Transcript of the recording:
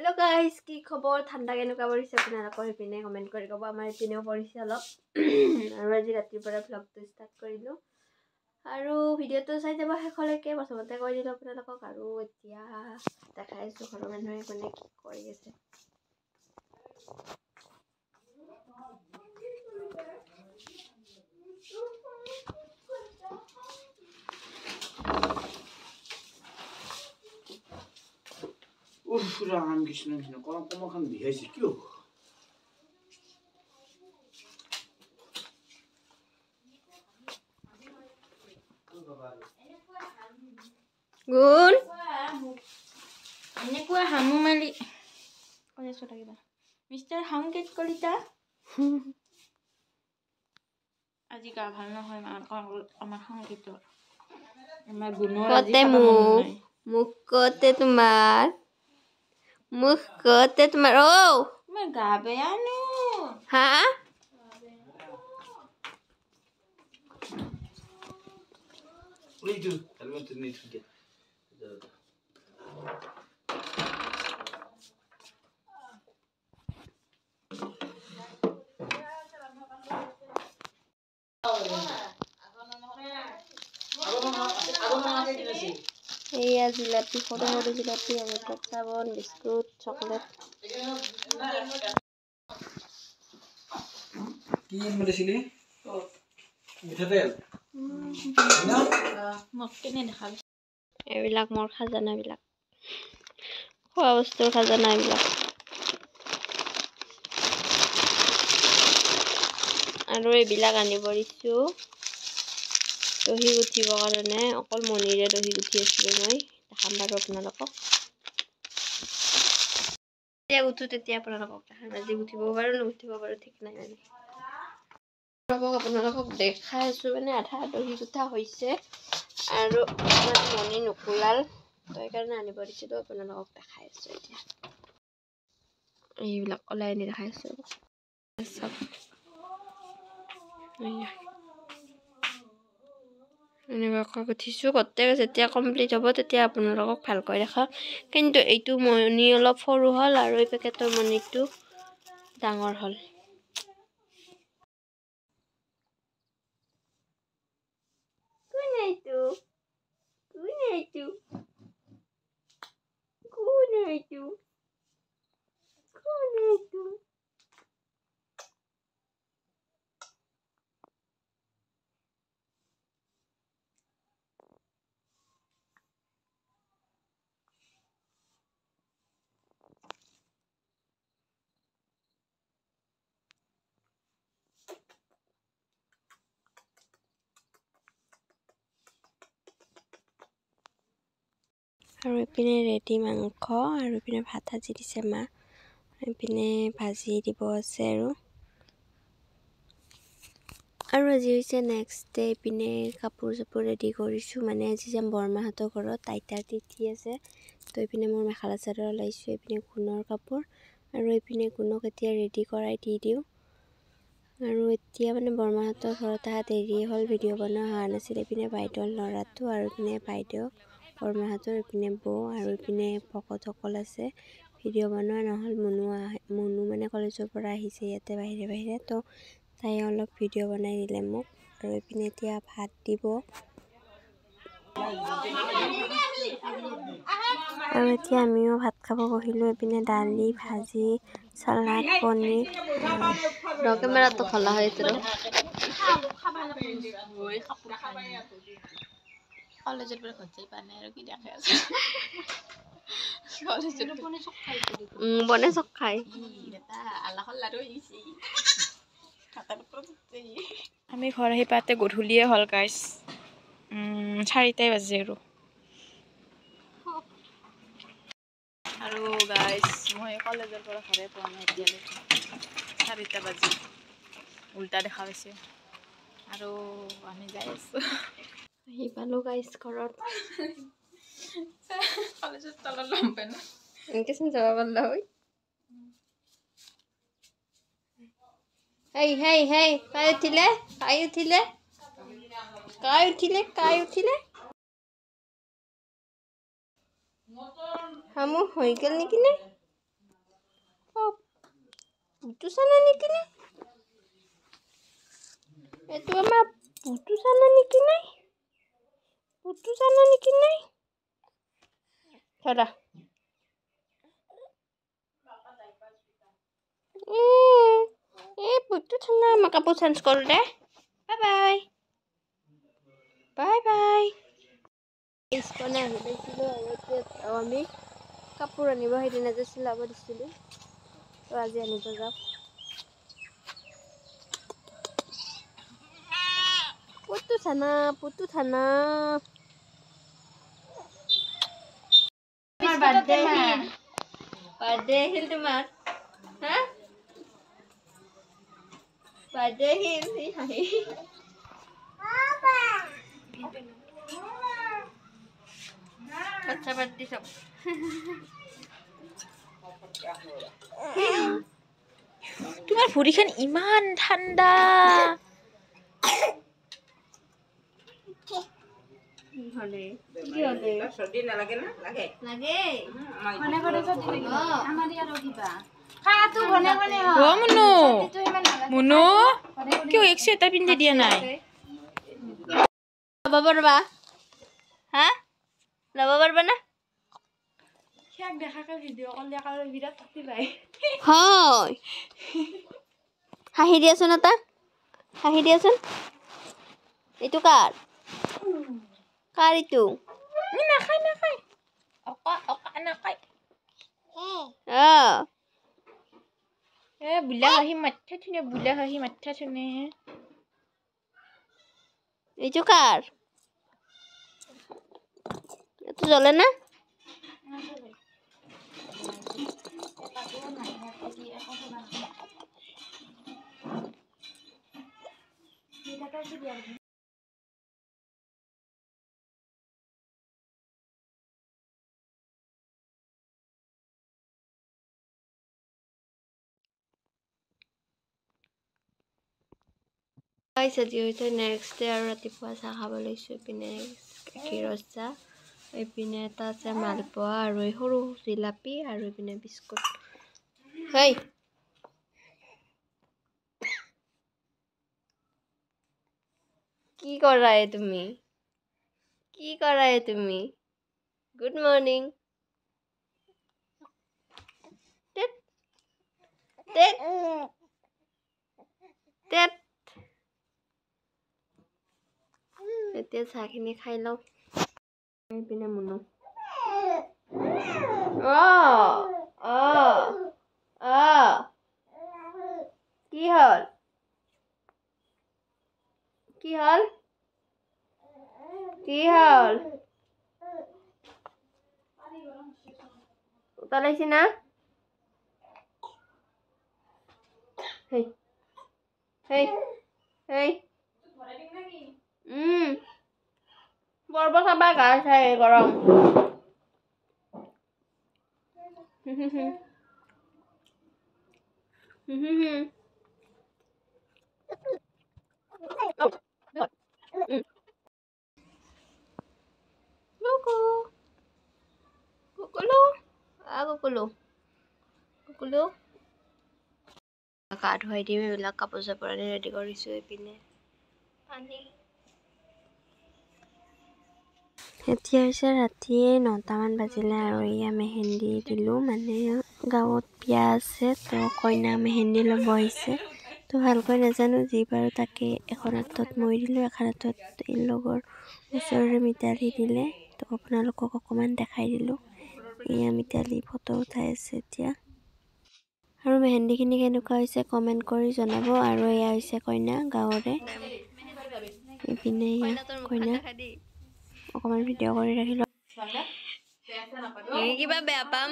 Hello guys, কি খবৰ? ঠাণ্ডা কেনেকুৱা পৰিছে আপোনালোকৰ হেপিনে কমেন্ট কৰি ক'ব। আমাৰ হেপিনেও পৰিছে অলপ আৰু আজি ৰাতিৰ পৰা ভ্লগটো ষ্টাৰ্ট কৰিলোঁ আৰু ভিডিঅ'টো চাই যাব শেষলৈকে। প্ৰথমতে কৈ দিলোঁ আপোনালোকক আৰু এতিয়া দেখাই আছোঁ ঘৰৰ মানুহে কোনে কি কৰি আছে। Uff, Ram Krishna Krishna, koma khan bihaise kyo? Gun, ini kuah hamu mali. Oh ya sudah kita. Mister Ham get kolita. Aji ka bhal na hoy amar ham gitu. Amar gunor aji kote khaba mon nai. মুখ kote tumar oh Amar ga beanu. ha Wait, dude, I want to need to get. এয়া জিলাপি সৰু সৰু জিলাপি আৰু চাবোন biscuit chocolate কি আনিছিলি? মিঠাতেল। Mok kene dekhal. এইবিলাক মোৰ খাজানা বিলাক খোৱা বস্তুৰ খাজানা এইবিলাক আৰু এইবিলাক আনিব দিছো দহি গুঠিবৰ কাৰণে অকল মণিৰে দহি গুঠি আছিলো মই দেখাম বাৰু আপোনালোকক তেতিয়া গুঠো তেতিয়া আপোনালোকক দেখাম আজি গুঠিব পাৰো নুগুঠিব পাৰো ঠিক নাই মানে আপোনালোকক দেখাই আছো মানে আধা দহি গুঠা হৈছে আৰু মণি নুকুলাল তো সেইকাৰণে আনিব দিছিলো আপোনালোকক দেখাই আছো এতিয়া এইবিলাক ওলাই আনি দেখাই আছো সব এনেকুৱাকৈ গুঠিছো গোটেই যেতিয়া কমপ্লিট হ'ব তেতিয়া আপোনালোকক ভালকৈ দেখাম কিন্তু এইটো মণি অলপ সৰু হ'ল আৰু এই পেকেটৰ মণিটো ডাঙৰ হ'ল আৰু এপিনে ৰেডি মাংস আৰু এপিনে ভাত ভাজি দিছে মা এপিনে ভাজি দিব আছে আৰু আজি হৈছে নেক্সট ডে এপিনে কাপোৰ চাপোৰ ৰেডি কৰিছোঁ মানে আজি যাম বৰমাহঁতৰ ঘৰত আইতাৰ তিথি আছে তো এপিনে মোৰ মেখেলা চাদৰ ওলাইছোঁ এপিনে গুণৰ কাপোৰ আৰু এপিনে গুণক এতিয়া ৰেডি কৰাই দি দিওঁ আৰু এতিয়া মানে বৰমাহঁতৰ ঘৰত অহা দেৰি হ'ল ভিডিঅ' বনোৱা হোৱা নাছিল এপিনে বাইদেউৰ ল'ৰাটো আৰু এপিনে বাইদেউ বৰমাহঁতৰ এপিনে বৌ আৰু এপিনে ভকতসকল আছে ভিডিঅ' বনোৱা নহ'ল মুনু মানে কলেজৰ পৰা আহিছে ইয়াতে বাহিৰে তো তাই অলপ ভিডিঅ' বনাই দিলে মোক আৰু এপিনে এতিয়া ভাত দিব আৰু এতিয়া আমিও ভাত খাব বহিলোঁ এপিনে দালি ভাজি চালাড পনীৰ কেমেৰাটো খোলা হৈছে কলেজৰ পৰা ঘৰত যাই পানে আৰু কি দেখে আছে কলেজৰ বনে চক খাই এটা আল্লাহ লাৰু আহিছে আমি ঘৰ আহি পাতে গধূলিয়ে হ'ল গাইছ 4টাই বাজে আৰু গাইছ মই কলেজৰ পৰা ঘৰে পোৱা নাই এতিয়ালৈকে 4টা বাজি উল্টা দেখা পাইছে আৰু আমি যাই আছো আহি পালো গাইছ ঘৰত কলেজত তলত লম্পে না এনেকে চোন যাব পাৰলা হয় হেই কাই উঠিলে হামু হৈ গেল নেকি নে পুতু চানা নেকি নাই এইটো আমাৰ পুতু চানা নেকি নাই ধৰা পুতু চানা মই কাপোৰ চেঞ্জ কৰোঁ দে বাই বাই স্কুল আহি পাইছিলোঁ আৰু এতিয়া আমি কাপোৰ আনিব সেইদিনা যে চিলাব দিছিলোঁ তো আজি আনিব যাওঁ পুতু চানা বাৰ্থডে আহিল তোমাৰ হা বাৰ্থডে আহিল হাঁহি বাচ্চা বাৰ্থডে চব তোমাৰ ভৰিখন ইমান ঠাণ্ডা হলে সৰ্দি না লাগে না লাগে লাগে ঘনে ঘনে চৰ্দি লাগিব আমাৰ ইয়াত কিবা খাটো ঘনে ঘনে হয় অ মুনু কিয় এক সেটা পিন্ধি দিয়া নাই ল'ব পাৰবা হা ল'ব পাৰবা না সেয়াক দেখাকে ভিডিঅ' কল দিয়া কাৰণে বিৰাট শক্তি পায় হয় হাঁহি দিয়াচোন এটা হাঁহি দিয়াচোন এইটো কাৰ এইটো নাখায় অকা নাখায় বুলা হাঁহি মাথা থুনে এইটো কাৰ এইটো জ্বলে না আজি হৈছে নেক্সট ডে আৰু ৰাতিপুৱা চাহ খাব লৈছোঁ এইপিনে গাখীৰৰ চাহ এইপিনে এটা আছে মালপোৱা আৰু এই সৰু জিলাপি আৰু এইপিনে বিস্কুট হেই কি কৰা তুমি গুড মৰ্নিং এতিয়া চাহখিনি খাই লওঁ এইপিনে মুনু কি হ'ল উতলাইছি না হেই বৰব খাবা গা চাই গৰম গা ধুৱাই দিম এইবিলাক কাপোৰ চাপোৰ আনি ৰেডি কৰিছোঁ এইপিনে পানী এতিয়া হৈছে ৰাতি 9টামান বাজিলে আৰু এয়া মেহেন্দি দিলোঁ মানে গাঁৱত বিয়া আছে তো কইনা মেহেন্দি ল'ব আহিছে তো ভালকৈ নাজানো যি বাৰু তাকে এখন হাতত মই দিলোঁ এখন হাতত এই লগৰ ওচৰৰে মিতালী দিলে তো আপোনালোকক অকণমান দেখাই দিলোঁ এয়া মিতালী ফটো উঠাই আছে এতিয়া আৰু মেহেন্দিখিনি কেনেকুৱা হৈছে কমেণ্ট কৰি জনাব আৰু এয়া হৈছে কইনা গাঁৱৰে এইপিনে কইনা অকণমান ভিডিঅ' কৰি ৰাখিলোঁ কিবা বেয়া পাম